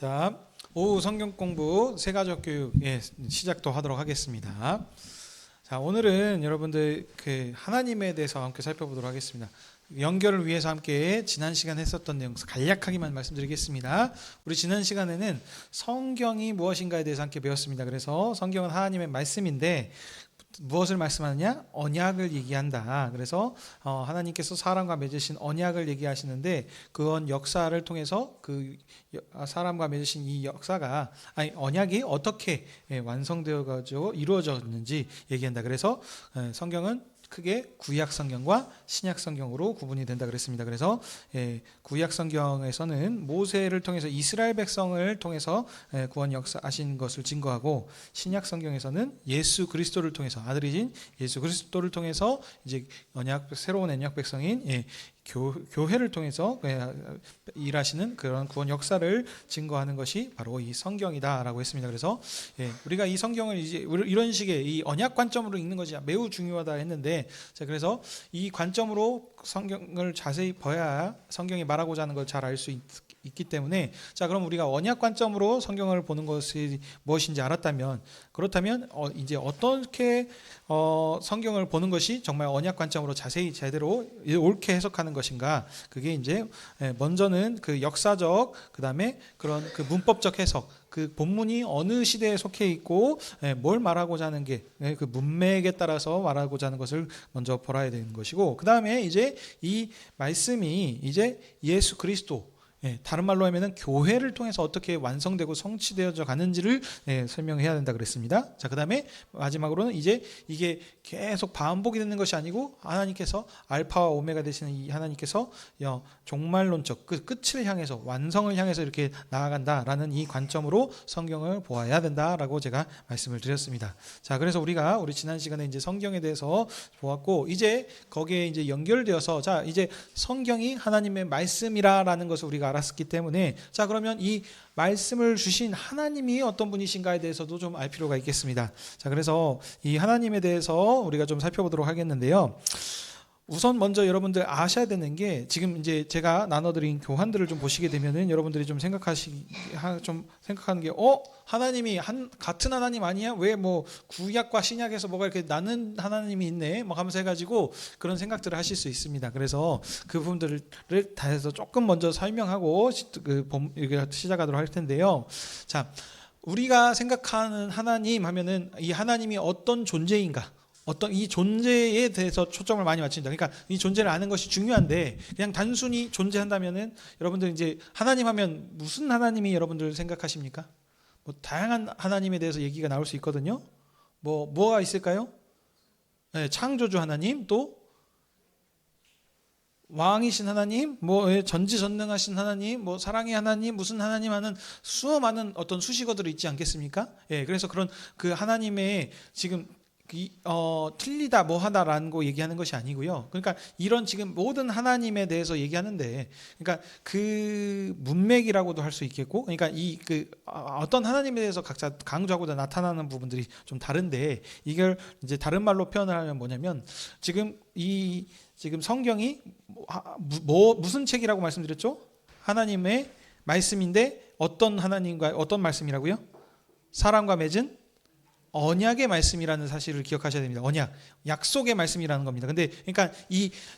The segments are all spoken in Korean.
자, 오후 성경 공부 새가족 교육 시작도 하도록 하겠습니다. 자, 오늘은 여러분들 하나님에 대해서 함께 살펴보도록 하겠습니다. 연결을 위해서 함께 지난 시간 했었던 내용 간략하게만 말씀드리겠습니다. 우리 지난 시간에는 성경이 무엇인가에 대해서 함께 배웠습니다. 그래서 성경은 하나님의 말씀인데 무엇을 말씀하느냐? 언약을 얘기한다. 그래서 하나님께서 사람과 맺으신 언약을 얘기하시는데 그건 역사를 통해서 그 사람과 맺으신 이 역사가 언약이 어떻게 완성되어 가지고 이루어졌는지 얘기한다. 그래서 성경은 크게 구약 성경과 신약 성경으로 구분이 된다 그랬습니다. 그래서 구약 성경에서는 모세를 통해서 이스라엘 백성을 통해서 구원 역사하신 것을 증거하고, 신약 성경에서는 예수 그리스도를 통해서 아들이신 예수 그리스도를 통해서 이제 새로운 언약 백성인 교회를 통해서 일하시는 그런 구원 역사를 증거하는 것이 바로 이 성경이다라고 했습니다. 그래서 우리가 이 성경을 이제 이런 식의 이 언약 관점으로 읽는 것이 매우 중요하다 했는데, 자, 그래서 이 관점으로 성경을 자세히 봐야 성경이 말하고자 하는 걸 잘 알 수 있기 때문에, 자, 그럼 우리가 언약 관점으로 성경을 보는 것이 무엇인지 알았다면, 그렇다면 이제 어떻게 성경을 보는 것이 정말 언약 관점으로 자세히 제대로 옳게 해석하는 것인가? 그게 이제 먼저는 그 역사적, 그다음에 그런 그 문법적 해석, 그 본문이 어느 시대에 속해 있고 뭘 말하고자 하는 게 그 문맥에 따라서 말하고자 하는 것을 먼저 보아야 되는 것이고, 그다음에 이제 이 말씀이 이제 예수 그리스도, 다른 말로 하면은 교회를 통해서 어떻게 완성되고 성취되어져 가는지를 설명해야 된다 그랬습니다. 자, 그다음에 마지막으로는 이제 이게 계속 반복이 되는 것이 아니고 하나님께서 알파와 오메가 되시는 이 하나님께서 종말론적 그 끝을 향해서, 완성을 향해서 이렇게 나아간다라는 이 관점으로 성경을 보아야 된다라고 제가 말씀을 드렸습니다. 자, 그래서 우리 지난 시간에 이제 성경에 대해서 보았고, 이제 거기에 이제 연결되어서, 자, 이제 성경이 하나님의 말씀이라는 것을 우리가 알았기 때문에, 자, 그러면 이 말씀을 주신 하나님이 어떤 분이신가에 대해서도 좀 알 필요가 있겠습니다. 자, 그래서 이 하나님에 대해서 우리가 좀 살펴보도록 하겠는데요. 우선 먼저 여러분들 아셔야 되는 게, 지금 이제 제가 나눠드린 교환들을 좀 보시게 되면은 여러분들이 좀 생각하는 게, 하나님이 같은 하나님 아니야? 왜 뭐 구약과 신약에서 뭐가 이렇게 나는 하나님이 있네? 뭐 하면서 해가지고 그런 생각들을 하실 수 있습니다. 그래서 그 부분들을 다 해서 조금 먼저 설명하고 시작하도록 할 텐데요. 자, 우리가 생각하는 하나님 하면은 이 하나님이 어떤 존재인가? 어떤 이 존재에 대해서 초점을 많이 맞춘다. 그러니까 이 존재를 아는 것이 중요한데, 그냥 단순히 존재한다면은 여러분들 이제 하나님 하면 무슨 하나님이 여러분들 생각하십니까? 뭐 다양한 하나님에 대해서 얘기가 나올 수 있거든요. 뭐가 있을까요? 창조주 하나님, 또 왕이신 하나님, 전지전능하신 하나님, 사랑의 하나님, 무슨 하나님 하는 수많은 어떤 수식어들이 있지 않겠습니까? 그래서 그런 그 하나님의 지금 틀리다 뭐하다라는 거 얘기하는 것이 아니고요. 그러니까 이런 지금 모든 하나님에 대해서 얘기하는데, 그러니까 그 문맥이라고도 할 수 있겠고, 그러니까 어떤 하나님에 대해서 각자 강조하고 나타나는 부분들이 좀 다른데, 이걸 이제 다른 말로 표현을 하면 뭐냐면, 지금 성경이 무슨 책이라고 말씀드렸죠? 하나님의 말씀인데 어떤 하나님과 어떤 말씀이라고요? 사람과 맺은 언약의 말씀이라는 사실을 기억하셔야 됩니다. 언약, 약속의 말씀이라는 겁니다. 근데 그러니까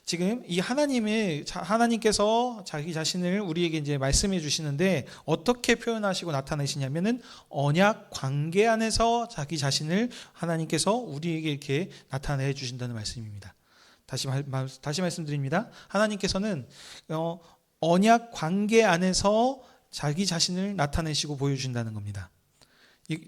지금 이 하나님께서 자기 자신을 우리에게 이제 말씀해 주시는데 어떻게 표현하시고 나타내시냐면은 언약 관계 안에서 자기 자신을 하나님께서 우리에게 이렇게 나타내 주신다는 말씀입니다. 다시 말씀드립니다. 하나님께서는 언약 관계 안에서 자기 자신을 나타내시고 보여주신다는 겁니다.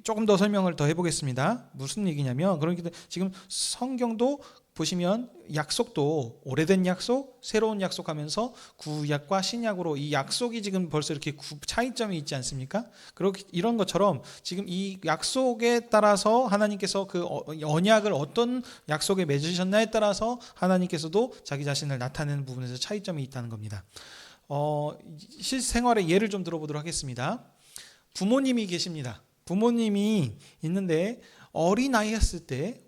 조금 더 설명을 더 해보겠습니다. 무슨 얘기냐면, 그러니까 지금 성경도 보시면 약속도 오래된 약속, 새로운 약속하면서 구약과 신약으로 이 약속이 지금 벌써 이렇게 차이점이 있지 않습니까? 이런 것처럼 지금 이 약속에 따라서 하나님께서 그 언약을 어떤 약속에 맺으셨나에 따라서 하나님께서도 자기 자신을 나타내는 부분에서 차이점이 있다는 겁니다. 실생활의 예를 좀 들어보도록 하겠습니다. 부모님이 계십니다. 부모님이 있는데 어린아이였을 때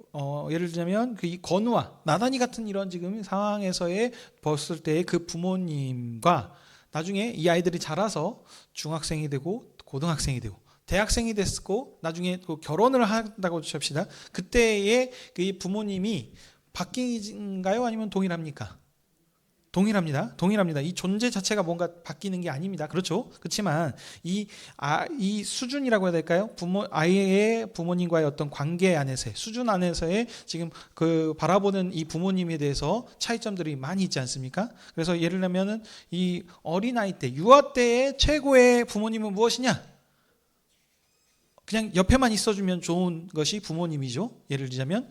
예를 들자면 이 건우와 나단이 같은 이런 지금 상황에서의 봤을 때 그 부모님과 나중에 이 아이들이 자라서 중학생이 되고 고등학생이 되고 대학생이 됐고 나중에 또 결혼을 한다고 합시다. 그때의 그 부모님이 바뀐가요? 아니면 동일합니까? 동일합니다. 이 존재 자체가 뭔가 바뀌는 게 아닙니다. 그렇죠? 그렇지만 이 수준이라고 해야 될까요? 아이의 부모님과의 어떤 관계 안에서의 수준 안에서의 지금 그 바라보는 이 부모님에 대해서 차이점들이 많이 있지 않습니까? 그래서 예를 들면은 이 어린아이 때, 유아 때의 최고의 부모님은 무엇이냐? 그냥 옆에만 있어주면 좋은 것이 부모님이죠. 예를 들자면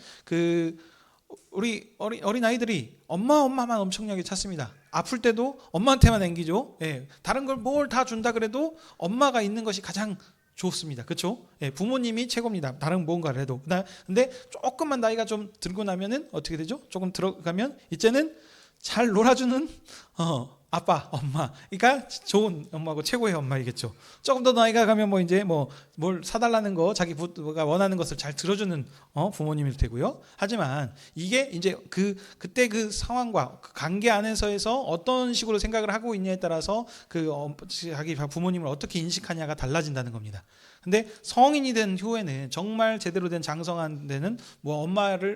우리 어린 아이들이 엄마만 엄청나게 찾습니다. 아플 때도 엄마한테만 앵기죠. 예, 다른 걸 뭘 다 준다 그래도 엄마가 있는 것이 가장 좋습니다. 그렇죠? 예, 부모님이 최고입니다. 다른 뭔가를 해도. 근데 조금만 나이가 좀 들고 나면은 어떻게 되죠? 조금 들어가면 이제는 잘 놀아주는 아빠, 엄마. 그러니까 좋은 엄마고 최고의 엄마이겠죠. 조금 더 나이가 가면 뭐 이제 뭘 사달라는 거, 자기가 원하는 것을 잘 들어주는 부모님일 테고요. 하지만 이게 이제 그때 그 상황과 그 관계 안에서에서 어떤 식으로 생각을 하고 있냐에 따라서 자기 부모님을 어떻게 인식하냐가 달라진다는 겁니다. 근데 성인이 된 후에는 정말 제대로 된 장성한 데는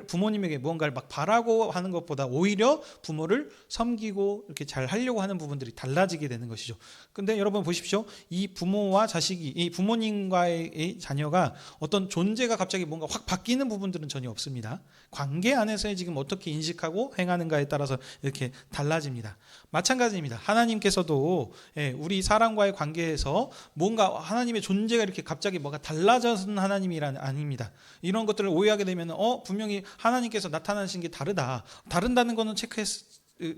부모님에게 무언가를 막 바라고 하는 것보다 오히려 부모를 섬기고 이렇게 잘 하려고 하는 부분들이 달라지게 되는 것이죠. 근데 여러분 보십시오. 이 부모와 자식이, 이 부모님과의 자녀가 어떤 존재가 갑자기 뭔가 확 바뀌는 부분들은 전혀 없습니다. 관계 안에서의 지금 어떻게 인식하고 행하는가에 따라서 이렇게 달라집니다. 마찬가지입니다. 하나님께서도 우리 사람과의 관계에서 뭔가 하나님의 존재가 이렇게 갑자기 뭐가 달라져서 하나님이란 아닙니다. 이런 것들을 오해하게 되면 분명히 하나님께서 나타나신 게 다른다는 거는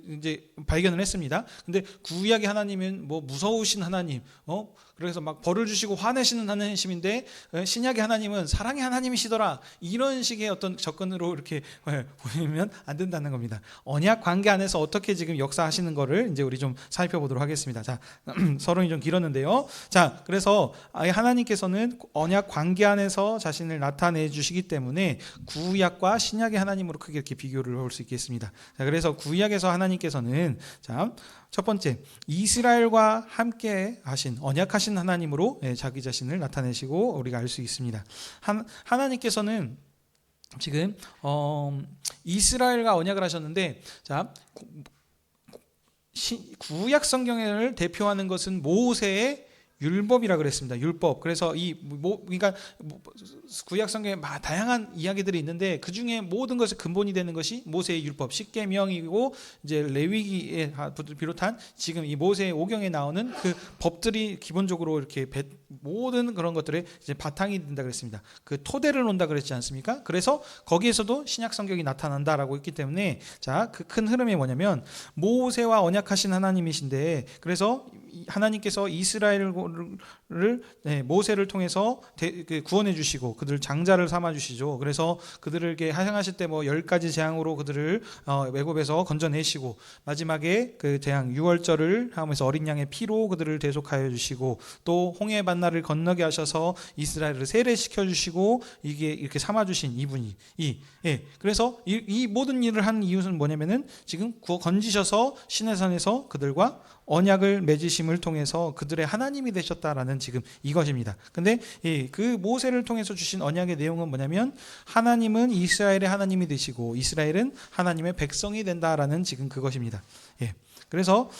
이제 발견을 했습니다. 근데 구약의 하나님은 무서우신 하나님, 그래서 막 벌을 주시고 화내시는 하나님인데 신약의 하나님은 사랑의 하나님이시더라. 이런 식의 어떤 접근으로 이렇게 보면 안 된다는 겁니다. 언약 관계 안에서 어떻게 지금 역사하시는 거를 이제 우리 좀 살펴보도록 하겠습니다. 자, 서론이 좀 길었는데요. 자, 그래서 하나님께서는 언약 관계 안에서 자신을 나타내 주시기 때문에 구약과 신약의 하나님으로 크게 이렇게 비교를 할 수 있겠습니다. 자, 그래서 구약에서 하나님께서는 첫 번째 이스라엘과 함께 하신 언약하신 하나님으로 자기 자신을 나타내시고 우리가 알 수 있습니다. 하나님께서는 지금 이스라엘과 언약을 하셨는데 구약 성경을 대표하는 것은 모세의 율법이라 그랬습니다. 율법. 그래서 그러니까 구약 성경에 다양한 이야기들이 있는데 그 중에 모든 것의 근본이 되는 것이 모세의 율법, 십계명이고 이제 레위기에 비롯한 지금 이 모세의 오경에 나오는 그 법들이 기본적으로 이렇게 모든 그런 것들의 이제 바탕이 된다 그랬습니다. 그 토대를 놓는다 그랬지 않습니까? 그래서 거기에서도 신약 성경이 나타난다라고 했기 때문에 그 큰 흐름이 뭐냐면 모세와 언약하신 하나님이신데 그래서 하나님께서 이스라엘을 모세를 통해서 구원해 주시고 그들 장자를 삼아 주시죠. 그래서 그들에게 하행하실 때 10가지 재앙으로 그들을 애굽에서 건져내시고 마지막에 그 재앙 유월절을 하면서 어린 양의 피로 그들을 대속하여 주시고 또 홍해 반나를 건너게 하셔서 이스라엘을 세례시켜 주시고 이게 이렇게 삼아 주신 이분이 그래서 이 모든 일을 한 이유는 뭐냐면은 지금 건지셔서 시내산에서 그들과 언약을 맺으심을 통해서 그들의 하나님이 되셨다라는 지금 이것입니다. 근데 그 모세를 통해서 주신 언약의 내용은 뭐냐면 하나님은 이스라엘의 하나님이 되시고 이스라엘은 하나님의 백성이 된다라는 지금 그것입니다. 그래서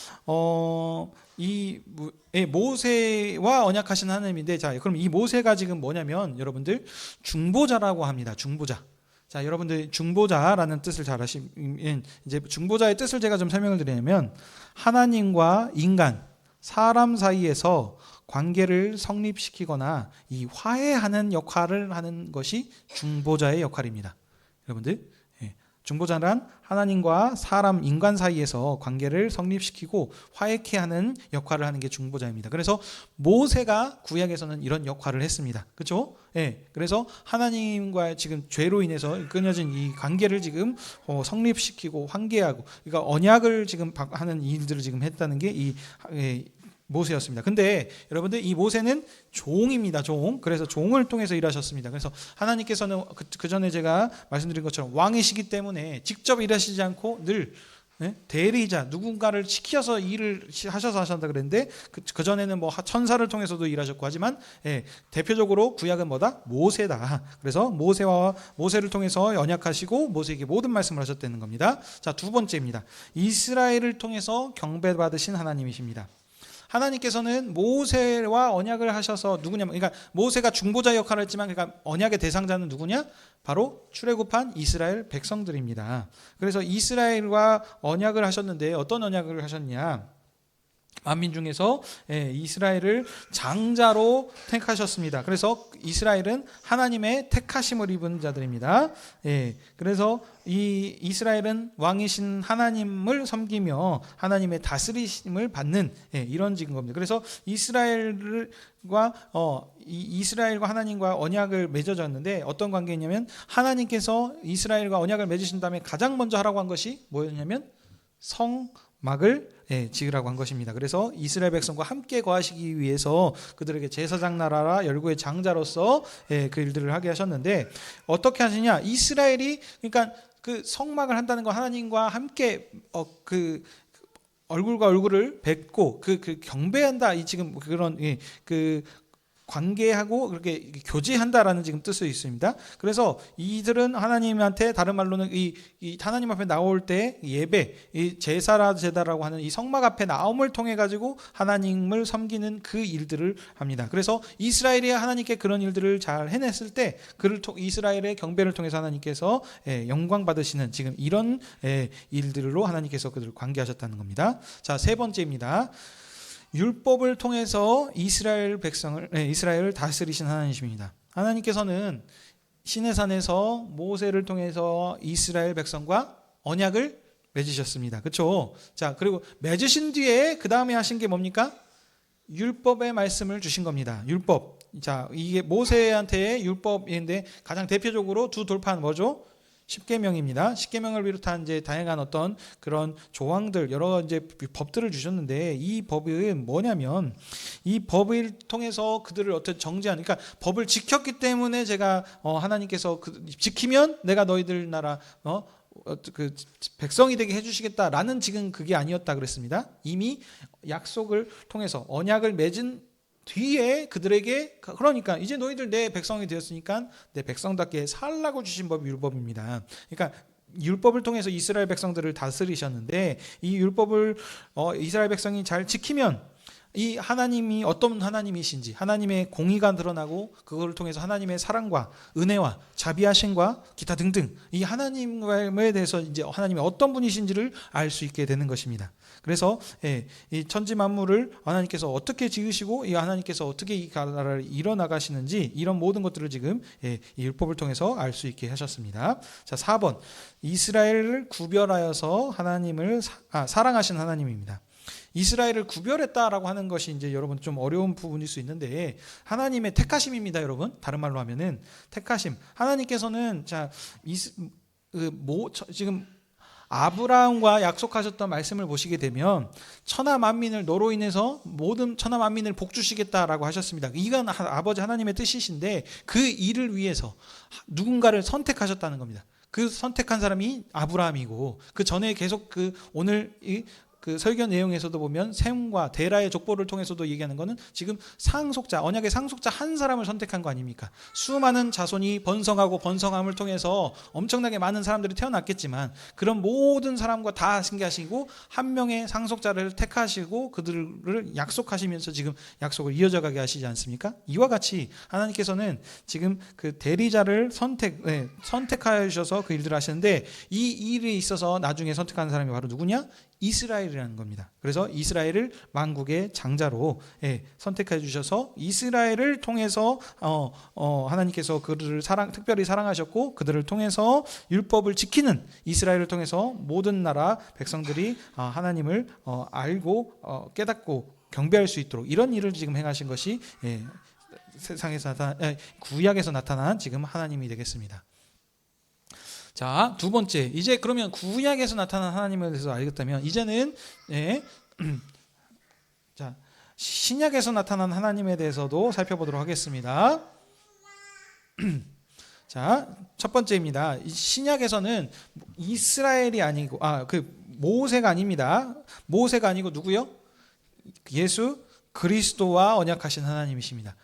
이 모세와 언약하신 하나님인데 그럼 이 모세가 지금 뭐냐면 여러분들 중보자라고 합니다. 중보자. 자, 여러분들 중보자라는 뜻을 잘 아시면 이제 중보자의 뜻을 제가 좀 설명을 드리면 하나님과 인간, 사람 사이에서 관계를 성립시키거나 이 화해하는 역할을 하는 것이 중보자의 역할입니다. 여러분들 중보자란 하나님과 사람, 인간 사이에서 관계를 성립시키고 화해케 하는 역할을 하는 게 중보자입니다. 그래서 모세가 구약에서는 이런 역할을 했습니다. 그렇죠? 그래서 하나님과 지금 죄로 인해서 끊어진 이 관계를 지금 성립시키고 환기하고 그러니까 언약을 지금 하는 일들을 지금 했다는 게 이 모세였습니다. 근데 여러분들 이 모세는 종입니다. 그래서 종을 통해서 일하셨습니다. 그래서 하나님께서는 그 전에 제가 말씀드린 것처럼 왕이시기 때문에 직접 일하시지 않고 늘 대리자, 누군가를 시켜서 일을 하셔서 하셨다 그랬는데 그 전에는 뭐 천사를 통해서도 일하셨고 하지만 대표적으로 구약은 뭐다? 모세다. 그래서 모세를 통해서 언약하시고 모세에게 모든 말씀을 하셨다는 겁니다. 자, 두 번째입니다. 이스라엘을 통해서 경배받으신 하나님이십니다. 하나님께서는 모세와 언약을 하셔서 누구냐면, 그러니까 모세가 중보자 역할을 했지만, 그러니까 언약의 대상자는 누구냐? 바로 출애굽한 이스라엘 백성들입니다. 그래서 이스라엘과 언약을 하셨는데 어떤 언약을 하셨냐? 만민 중에서 이스라엘을 장자로 택하셨습니다. 그래서 이스라엘은 하나님의 택하심을 입은 자들입니다. 그래서 이 이스라엘은 왕이신 하나님을 섬기며 하나님의 다스리심을 받는 이런 지금 겁니다. 그래서 이스라엘과 하나님과 언약을 맺어졌는데 어떤 관계냐면, 하나님께서 이스라엘과 언약을 맺으신 다음에 가장 먼저 하라고 한 것이 뭐였냐면 성막을 지으라고 한 것입니다. 그래서 이스라엘 백성과 함께 거하시기 위해서 그들에게 제사장 나라라 열국의 장자로서 그 일들을 하게 하셨는데, 어떻게 하시냐? 이스라엘이, 그러니까 그 성막을 한다는 건 하나님과 함께 그 얼굴과 얼굴을 뵙고 그 경배한다, 이 지금 그런 그 관계하고 그렇게 교제한다라는 지금 뜻이 있습니다. 그래서 이들은 하나님한테, 다른 말로는 이 하나님 앞에 나올 때 예배, 이 제사라고 하는 이 성막 앞에 나옴을 통해 가지고 하나님을 섬기는 그 일들을 합니다. 그래서 이스라엘이 하나님께 그런 일들을 잘 해냈을 때 이스라엘의 경배를 통해서 하나님께서 영광 받으시는 지금 이런 일들로 하나님께서 그들을 관계하셨다는 겁니다. 자, 세 번째입니다. 율법을 통해서 이스라엘을 다스리신 하나님이십니다. 하나님께서는 시내산에서 모세를 통해서 이스라엘 백성과 언약을 맺으셨습니다. 그렇죠? 자, 그리고 맺으신 뒤에 그 다음에 하신 게 뭡니까? 율법의 말씀을 주신 겁니다. 율법. 자, 이게 모세한테의 율법인데 가장 대표적으로 두 돌판 뭐죠? 십계명입니다. 십계명을 비롯한 이제 다양한 어떤 그런 조항들, 여러 이제 법들을 주셨는데, 이 법은 뭐냐면, 이 법을 통해서 그들을 어떻게 정죄하는, 그러니까 법을 지켰기 때문에 제가 하나님께서 지키면 내가 너희들 나라 그 백성이 되게 해주시겠다라는 지금 그게 아니었다 그랬습니다. 이미 약속을 통해서 언약을 맺은 뒤에 그들에게, 그러니까 이제 너희들 내 백성이 되었으니까 내 백성답게 살라고 주신 법이 율법입니다. 그러니까 율법을 통해서 이스라엘 백성들을 다스리셨는데, 이 율법을 이스라엘 백성이 잘 지키면 이 하나님이 어떤 하나님이신지, 하나님의 공의가 드러나고 그걸 통해서 하나님의 사랑과 은혜와 자비하심과 기타 등등 이 하나님에 대해서 이제 하나님이 어떤 분이신지를 알 수 있게 되는 것입니다. 그래서 이 천지 만물을 하나님께서 어떻게 지으시고 이 하나님께서 어떻게 이 나라를 이뤄나가시는지, 이런 모든 것들을 지금 이 율법을 통해서 알 수 있게 하셨습니다. 자, 4번. 이스라엘을 구별하여서 하나님을 사랑하신 하나님입니다. 이스라엘을 구별했다라고 하는 것이 이제 여러분 좀 어려운 부분일 수 있는데, 하나님의 택하심입니다, 여러분. 다른 말로 하면은 택하심. 하나님께서는 지금 아브라함과 약속하셨던 말씀을 보시게 되면, 천하 만민을 너로 인해서 모든 천하 만민을 복 주시겠다라고 하셨습니다. 이건 아버지 하나님의 뜻이신데, 그 일을 위해서 누군가를 선택하셨다는 겁니다. 그 선택한 사람이 아브라함이고, 그 전에 계속 오늘 그 설교 내용에서도 보면 셈과 데라의 족보를 통해서도 얘기하는 것은 지금 상속자, 언약의 상속자 한 사람을 선택한 거 아닙니까? 수많은 자손이 번성하고 번성함을 통해서 엄청나게 많은 사람들이 태어났겠지만, 그런 모든 사람과 다 신기하시고 한 명의 상속자를 택하시고 그들을 약속하시면서 지금 약속을 이어져가게 하시지 않습니까? 이와 같이 하나님께서는 지금 그 대리자를 선택하여 주셔서 그 일들을 하시는데, 이 일에 있어서 나중에 선택한 사람이 바로 누구냐? 이스라엘이라는 겁니다. 그래서 이스라엘을 만국의 장자로 선택해 주셔서 이스라엘을 통해서 하나님께서 그들을 특별히 사랑하셨고, 그들을 통해서 율법을 지키는 이스라엘을 통해서 모든 나라 백성들이 하나님을 알고 깨닫고 경배할 수 있도록 이런 일을 지금 행하신 것이 세상에서 구약에서 나타난 지금 하나님이 되겠습니다. 자, 두 번째. 이제 그러면 구약에서 나타난 하나님에 대해서 알겠다면, 이제는 자, 신약에서 나타난 하나님에 대해서도 살펴보도록 하겠습니다. 자, 첫 번째입니다. 신약에서는 이스라엘이 아니고 모세가 아닙니다. 모세가 아니고 누구요? 예수 그리스도와 언약하신 하나님이십니다.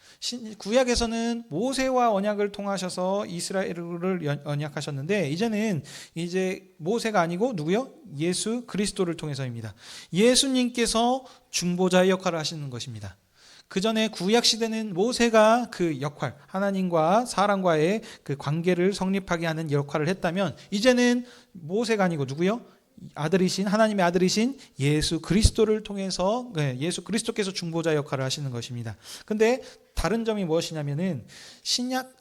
구약에서는 모세와 언약을 통하셔서 이스라엘을 언약하셨는데 이제는 이제 모세가 아니고 누구요? 예수 그리스도를 통해서입니다. 예수님께서 중보자의 역할을 하시는 것입니다. 그 전에 구약 시대는 모세가 그 역할, 하나님과 사람과의 그 관계를 성립하게 하는 역할을 했다면 이제는 모세가 아니고 누구요? 아들이신 하나님의 아들이신 예수 그리스도를 통해서 예수 그리스도께서 중보자 역할을 하시는 것입니다. 근데 다른 점이 무엇이냐면은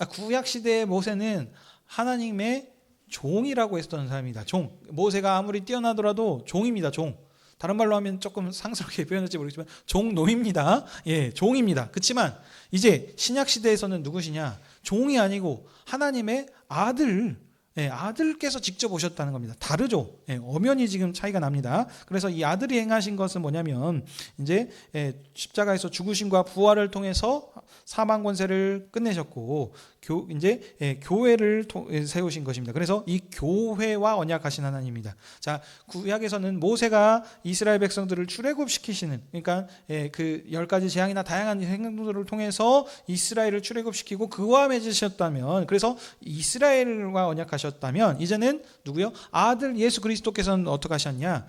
구약 시대의 모세는 하나님의 종이라고 했던 사람입니다. 종. 모세가 아무리 뛰어나더라도 종입니다. 종. 다른 말로 하면 조금 상스럽게 표현할지 모르겠지만 종노입니다. 예, 종입니다. 그렇지만 이제 신약 시대에서는 누구시냐? 종이 아니고 하나님의 아들. 아들께서 직접 오셨다는 겁니다. 다르죠. 엄연히 지금 차이가 납니다. 그래서 이 아들이 행하신 것은 뭐냐면 이제 십자가에서 죽으심과 부활을 통해서 사망 권세를 끝내셨고 이제 교회를 세우신 것입니다. 그래서 이 교회와 언약하신 하나님입니다. 자, 구약에서는 모세가 이스라엘 백성들을 출애굽시키시는 그러니까 그 10가지 재앙이나 다양한 행동들을 통해서 이스라엘을 출애굽시키고 그와 맺으셨다면 그래서 이스라엘과 언약하셨다면 이제는 누구요? 아들 예수 그리스도께서는 어떻게 하셨냐?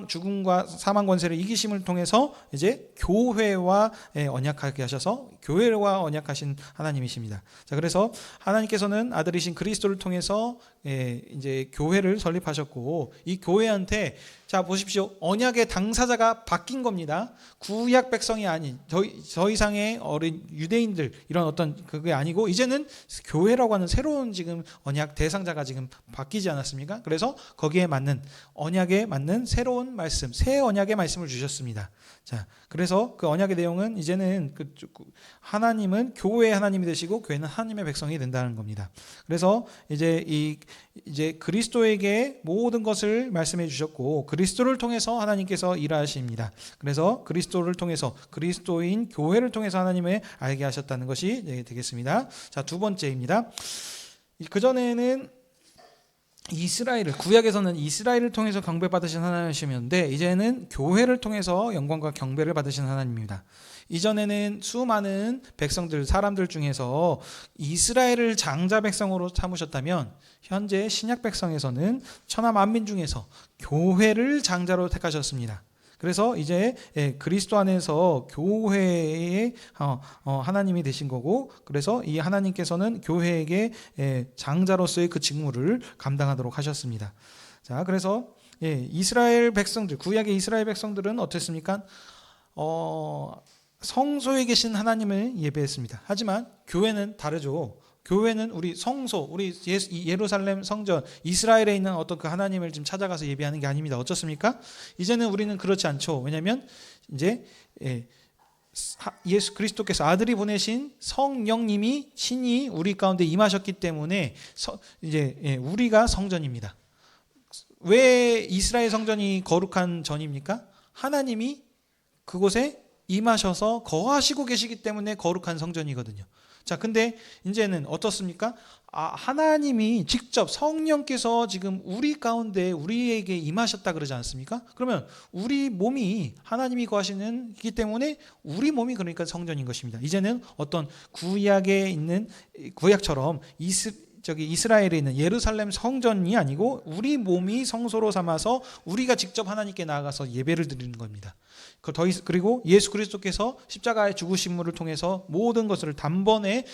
죽음과 사망 권세를 이기심을 통해서 이제 교회와 언약하게 하셔서 교회와 언약하신 하나님이십니다. 자, 그래서 하나님께서는 아들이신 그리스도를 통해서 이제 교회를 설립하셨고 이 교회한테 자 보십시오. 언약의 당사자가 바뀐 겁니다. 구약 백성이 아닌 더 이상의 어린 유대인들 이런 어떤 그게 아니고 이제는 교회라고 하는 새로운 지금 언약 대상자가 지금 바뀌지 않았습니까? 그래서 거기에 맞는 언약에 맞는 새로운 말씀, 새 언약의 말씀을 주셨습니다. 자, 그래서 그 언약의 내용은 이제는 하나님은 교회의 하나님이 되시고 교회는 하나님의 백성이 된다는 겁니다. 그래서 이제 그리스도에게 모든 것을 말씀해 주셨고 그리스도를 통해서 하나님께서 일하십니다. 그래서 그리스도를 통해서 그리스도인 교회를 통해서 하나님을 알게 하셨다는 것이 되겠습니다. 자, 두 번째입니다. 그 전에는 구약에서는 이스라엘을 통해서 경배 받으신 하나님이셨는데 이제는 교회를 통해서 영광과 경배를 받으신 하나님입니다. 이전에는 수많은 사람들 중에서 이스라엘을 장자 백성으로 삼으셨다면 현재 신약 백성에서는 천하 만민 중에서 교회를 장자로 택하셨습니다. 그래서 이제 그리스도 안에서 교회의 하나님이 되신 거고 그래서 이 하나님께서는 교회에게 장자로서의 그 직무를 감당하도록 하셨습니다. 자, 그래서 이스라엘 백성들 구약의 이스라엘 백성들은 어땠습니까? 성소에 계신 하나님을 예배했습니다. 하지만 교회는 다르죠. 교회는 우리 성소, 우리 예루살렘 성전, 이스라엘에 있는 어떤 그 하나님을 지금 찾아가서 예배하는 게 아닙니다. 어쩌습니까? 이제는 우리는 그렇지 않죠. 왜냐하면 이제 예수 그리스도께서 아들이 보내신 성령님이 친히 우리 가운데 임하셨기 때문에 이제 우리가 성전입니다. 왜 이스라엘 성전이 거룩한 전입니까? 하나님이 그곳에 임하셔서 거하시고 계시기 때문에 거룩한 성전이거든요. 자, 근데 이제는 어떻습니까? 하나님이 직접 성령께서 지금 우리 가운데 우리에게 임하셨다 그러지 않습니까? 그러면 우리 몸이 하나님이 거하시는 기 때문에 우리 몸이 그러니까 성전인 것입니다. 이제는 어떤 구약처럼 이스라엘에 있는 예루살렘 성전이 아니고 우리 몸이 성소로 삼아서 우리가 직접 하나님께 나아가서 예배를 드리는 겁니다. 그리고 예수 그리스도께서 십자가의 죽으심을 통해서 모든 것을 단번에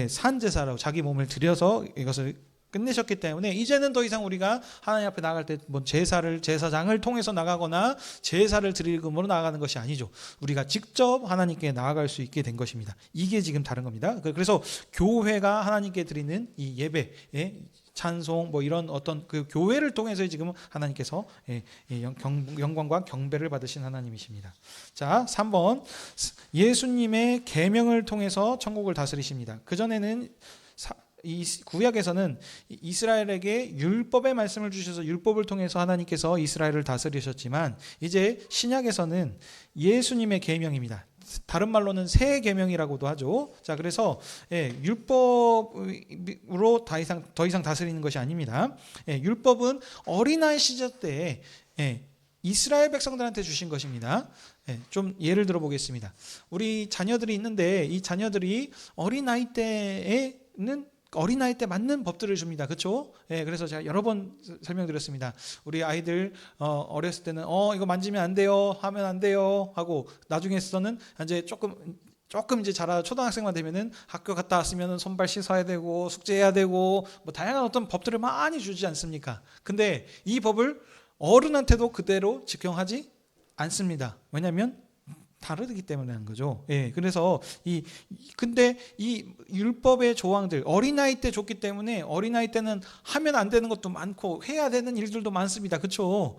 산제사로 자기 몸을 들여서 이것을 끝내셨기 때문에 이제는 더 이상 우리가 하나님 앞에 나갈 때 제사장을 통해서 나가거나 제사를 드리금으로 나아가는 것이 아니죠. 우리가 직접 하나님께 나아갈 수 있게 된 것입니다. 이게 지금 다른 겁니다. 그래서 교회가 하나님께 드리는 이 예배, 찬송 이런 어떤 그 교회를 통해서 지금 하나님께서 영광과 경배를 받으신 하나님이십니다. 자, 3번 예수님의 계명을 통해서 천국을 다스리십니다. 그전에는 이 구약에서는 이스라엘에게 율법의 말씀을 주셔서 율법을 통해서 하나님께서 이스라엘을 다스리셨지만 이제 신약에서는 예수님의 계명입니다. 다른 말로는 새 계명이라고도 하죠. 자, 그래서 율법으로 더 이상 다스리는 것이 아닙니다. 율법은 어린아이 시절 때 이스라엘 백성들한테 주신 것입니다. 좀 예를 들어 보겠습니다. 우리 자녀들이 있는데 이 자녀들이 어린아이 때에는 어린아이 때 맞는 법들을 줍니다. 그렇죠? 그래서 제가 여러 번 설명드렸습니다. 우리 아이들 어렸을 때는 이거 만지면 안 돼요, 하면 안 돼요 하고, 나중에서는 이제 조금 이제 자라 초등학생만 되면은 학교 갔다 왔으면은 손발 씻어야 되고 숙제해야 되고 뭐 다양한 어떤 법들을 많이 주지 않습니까? 근데 이 법을 어른한테도 그대로 적용하지 않습니다. 왜냐하면 다르기 때문에 하는 거죠. 그래서 근데 이 율법의 조항들 어린아이 때 줬기 때문에 어린아이 때는 하면 안 되는 것도 많고 해야 되는 일들도 많습니다. 그렇죠?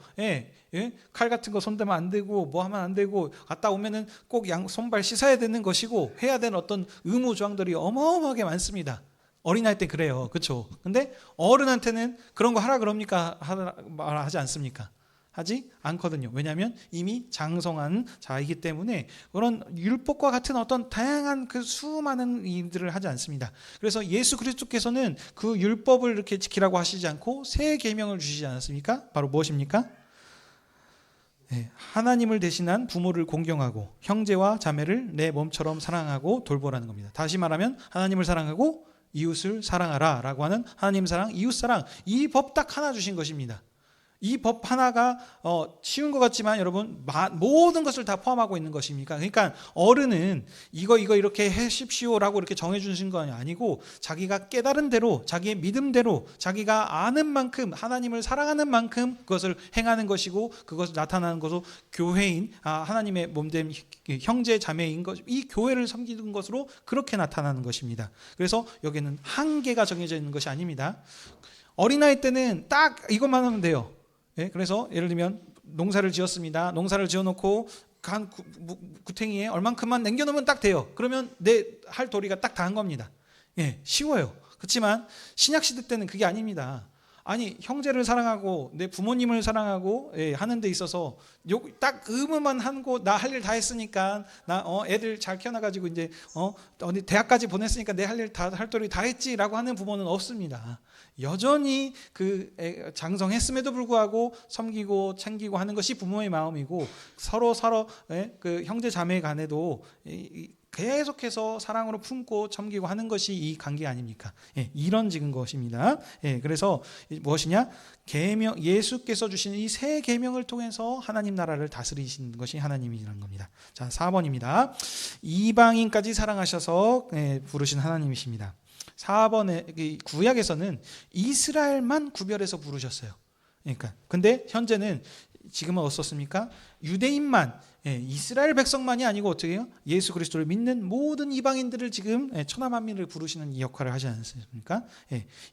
칼 같은 거 손대면 안 되고 뭐 하면 안 되고, 갔다 오면은 꼭 손발 씻어야 되는 것이고 해야 되는 어떤 의무 조항들이 어마어마하게 많습니다. 어린아이 때 그래요. 그렇죠? 근데 어른한테는 그런 거 하라 그럽니까? 말하지 않습니까? 하지 않거든요. 왜냐하면 이미 장성한 자이기 때문에 그런 율법과 같은 어떤 다양한 그 수많은 일들을 하지 않습니다. 그래서 예수 그리스도께서는 그 율법을 이렇게 지키라고 하시지 않고 새 계명을 주시지 않았습니까? 바로 무엇입니까? 하나님을 대신한 부모를 공경하고 형제와 자매를 내 몸처럼 사랑하고 돌보라는 겁니다. 다시 말하면 하나님을 사랑하고 이웃을 사랑하라 라고 하는 하나님 사랑, 이웃 사랑, 이 법 딱 하나 주신 것입니다. 이 법 하나가 쉬운 것 같지만 여러분 모든 것을 다 포함하고 있는 것입니까? 그러니까 어른은 이거 이렇게 하십시오라고 이렇게 정해주신 건 아니고 자기가 깨달은 대로, 자기의 믿음대로, 자기가 아는 만큼, 하나님을 사랑하는 만큼 그것을 행하는 것이고, 그것을 나타나는 것으로 교회인 하나님의 몸된 형제 자매인 것, 이 교회를 섬기는 것으로 그렇게 나타나는 것입니다. 그래서 여기는 한계가 정해져 있는 것이 아닙니다. 어린아이 때는 딱 이것만 하면 돼요. 그래서 예를 들면 농사를 지었습니다. 농사를 지어놓고 한 구탱이에 얼만큼만 남겨놓으면 딱 돼요. 그러면 내 할 도리가 딱 다 한 겁니다. 쉬워요. 그렇지만 신약시대 때는 그게 아닙니다. 아니, 형제를 사랑하고 내 부모님을 사랑하고 하는 데 있어서 딱 의무만 하고 나 할 일 다 했으니까, 나 애들 잘 키워놔가지고 이제 어디 대학까지 보냈으니까 내 할 일 다 할 도리 다 했지라고 하는 부모는 없습니다. 여전히 그 장성했음에도 불구하고 섬기고 챙기고 하는 것이 부모의 마음이고, 서로 그 형제 자매 간에도 계속해서 사랑으로 품고 섬기고 하는 것이 이 관계 아닙니까? 이런 지금 것입니다. 그래서 무엇이냐? 계명, 예수께서 주신 이 새 계명을 통해서 하나님 나라를 다스리시는 것이 하나님이라는 겁니다. 자, 4번입니다. 이방인까지 사랑하셔서 부르신 하나님이십니다. 4번의 구약에서는 이스라엘만 구별해서 부르셨어요. 그러니까 근데 현재는 지금은 어떻습니까? 유대인만, 이스라엘 백성만이 아니고 어떻게 해요? 예수 그리스도를 믿는 모든 이방인들을 지금 천하만민을 부르시는 이 역할을 하지 않습니까?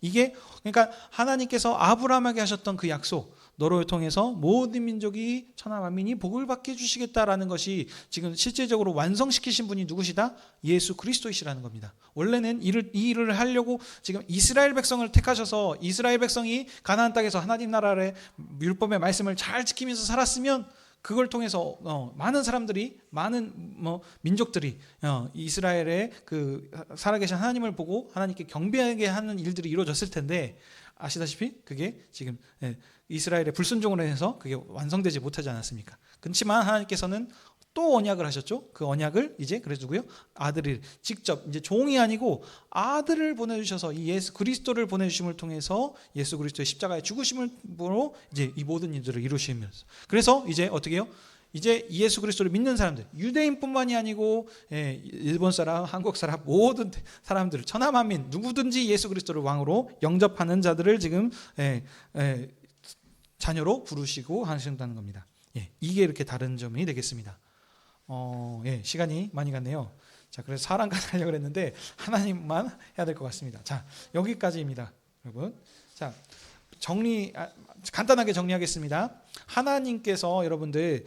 이게 그러니까 하나님께서 아브라함에게 하셨던 그 약속, 너를 통해서 모든 민족이 천하만민이 복을 받게 해주시겠다라는 것이 지금 실제적으로 완성시키신 분이 누구시다? 예수 그리스도이시라는 겁니다. 원래는 이 일을 하려고 지금 이스라엘 백성을 택하셔서 이스라엘 백성이 가나안 땅에서 하나님 나라의 율법의 말씀을 잘 지키면서 살았으면 그걸 통해서 많은 사람들이, 많은 민족들이 이스라엘의 그 살아계신 하나님을 보고 하나님께 경배하게 하는 일들이 이루어졌을 텐데, 아시다시피 그게 지금 이스라엘의 불순종으로 해서 그게 완성되지 못하지 않았습니까? 그렇지만 하나님께서는 또 언약을 하셨죠. 그 언약을 이제 그래서 누구요? 아들을 직접, 이제 종이 아니고 아들을 보내주셔서 이 예수 그리스도를 보내주심을 통해서 예수 그리스도의 십자가의 죽으심으로 이제 이 모든 일들을 이루시면서, 그래서 이제 어떻게 해요? 이제 예수 그리스도를 믿는 사람들, 유대인뿐만이 아니고 일본 사람, 한국 사람, 모든 사람들, 천하만민 누구든지 예수 그리스도를 왕으로 영접하는 자들을 지금 자녀로 부르시고 하신다는 겁니다. 이게 이렇게 다른 점이 되겠습니다. 시간이 많이 갔네요. 자, 그래서 사람까지 하려고 했는데 하나님만 해야 될 것 같습니다. 자, 여기까지입니다, 여러분. 자, 간단하게 정리하겠습니다. 하나님께서 여러분들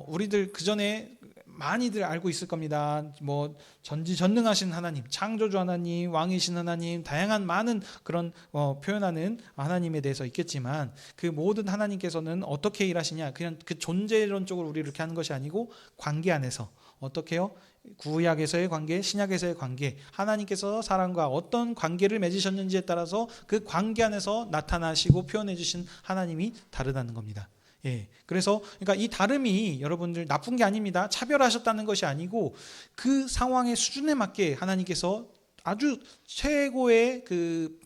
우리들 그 전에 많이들 알고 있을 겁니다. 뭐 전지전능하신 하나님, 창조주 하나님, 왕이신 하나님, 다양한 많은 그런 표현하는 하나님에 대해서 있겠지만, 그 모든 하나님께서는 어떻게 일하시냐? 그냥 그 존재론적으로 우리 이렇게 하는 것이 아니고 관계 안에서 어떻게 해요? 구약에서의 관계, 신약에서의 관계, 하나님께서 사람과 어떤 관계를 맺으셨는지에 따라서 그 관계 안에서 나타나시고 표현해 주신 하나님이 다르다는 겁니다. 예. 그래서 그러니까 이 다름이 여러분들 나쁜 게 아닙니다. 차별하셨다는 것이 아니고 그 상황의 수준에 맞게 하나님께서 아주 최고의 그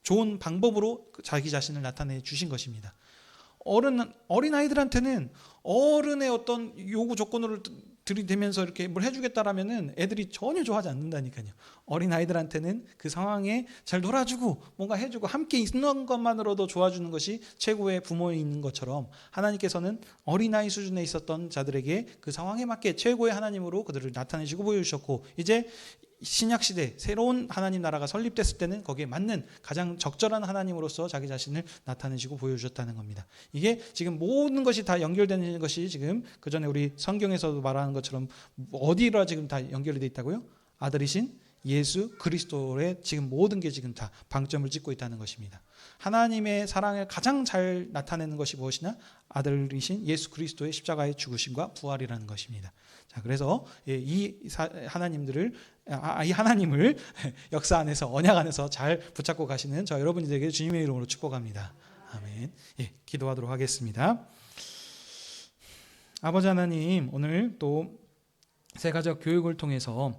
좋은 방법으로 자기 자신을 나타내 주신 것입니다. 어린 아이들한테는 어른의 어떤 요구 조건으로 들이대면서 이렇게 뭘 해주겠다라면은 애들이 전혀 좋아하지 않는다니까요. 어린 아이들한테는 그 상황에 잘 놀아주고 뭔가 해주고 함께 있는 것만으로도 좋아주는 것이 최고의 부모인 것처럼 하나님께서는 어린아이 수준에 있었던 자들에게 그 상황에 맞게 최고의 하나님으로 그들을 나타내시고 보여주셨고, 이제 신약시대 새로운 하나님 나라가 설립됐을 때는 거기에 맞는 가장 적절한 하나님으로서 자기 자신을 나타내시고 보여주셨다는 겁니다. 이게 지금 모든 것이 다 연결되는 것이 지금 그 전에 우리 성경에서도 말하는 것처럼 어디로 지금 다 연결이 되어 있다고요? 아들이신 예수 그리스도의 지금 모든 게 지금 다 방점을 찍고 있다는 것입니다. 하나님의 사랑을 가장 잘 나타내는 것이 무엇이냐? 아들이신 예수 그리스도의 십자가의 죽으심과 부활이라는 것입니다. 자, 그래서 이 하나님을 역사 안에서, 언약 안에서 잘 붙잡고 가시는 저 여러분들에게 주님의 이름으로 축복합니다. 아멘. 예, 기도하도록 하겠습니다. 아버지 하나님, 오늘 또 세가족 교육을 통해서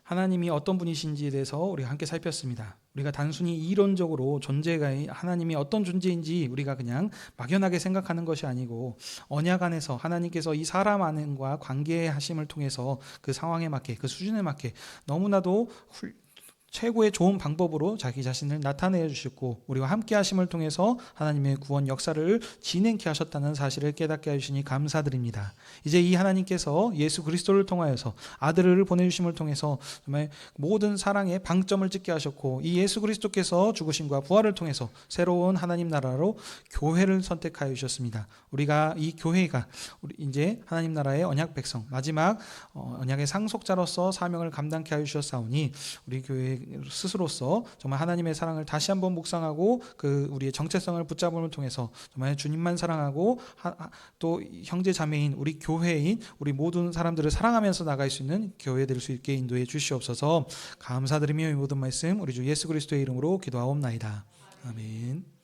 하나님이 어떤 분이신지에 대해서 우리가 함께 살폈습니다. 우리가 단순히 이론적으로 존재가 하나님이 어떤 존재인지 우리가 그냥 막연하게 생각하는 것이 아니고 언약 안에서 하나님께서 이 사람 안과 관계하심을 통해서 그 상황에 맞게, 그 수준에 맞게 너무나도 최고의 좋은 방법으로 자기 자신을 나타내 주셨고, 우리와 함께 하심을 통해서 하나님의 구원 역사를 진행케 하셨다는 사실을 깨닫게 해주시니 감사드립니다. 이제 이 하나님께서 예수 그리스도를 통하여서 아들을 보내주심을 통해서 정말 모든 사랑의 방점을 찍게 하셨고, 이 예수 그리스도께서 죽으심과 부활을 통해서 새로운 하나님 나라로 교회를 선택하여 주셨습니다. 우리가 이 교회가 이제 하나님 나라의 언약 백성, 마지막 언약의 상속자로서 사명을 감당케 하여 주셨사오니 우리 교회 스스로서 정말 하나님의 사랑을 다시 한번 묵상하고 그 우리의 정체성을 붙잡음을 통해서 정말 주님만 사랑하고 또 형제 자매인 우리 교회인 우리 모든 사람들을 사랑하면서 나갈 수 있는 교회 될 수 있게 인도해 주시옵소서. 감사드리며 이 모든 말씀 우리 주 예수 그리스도의 이름으로 기도하옵나이다. 아멘.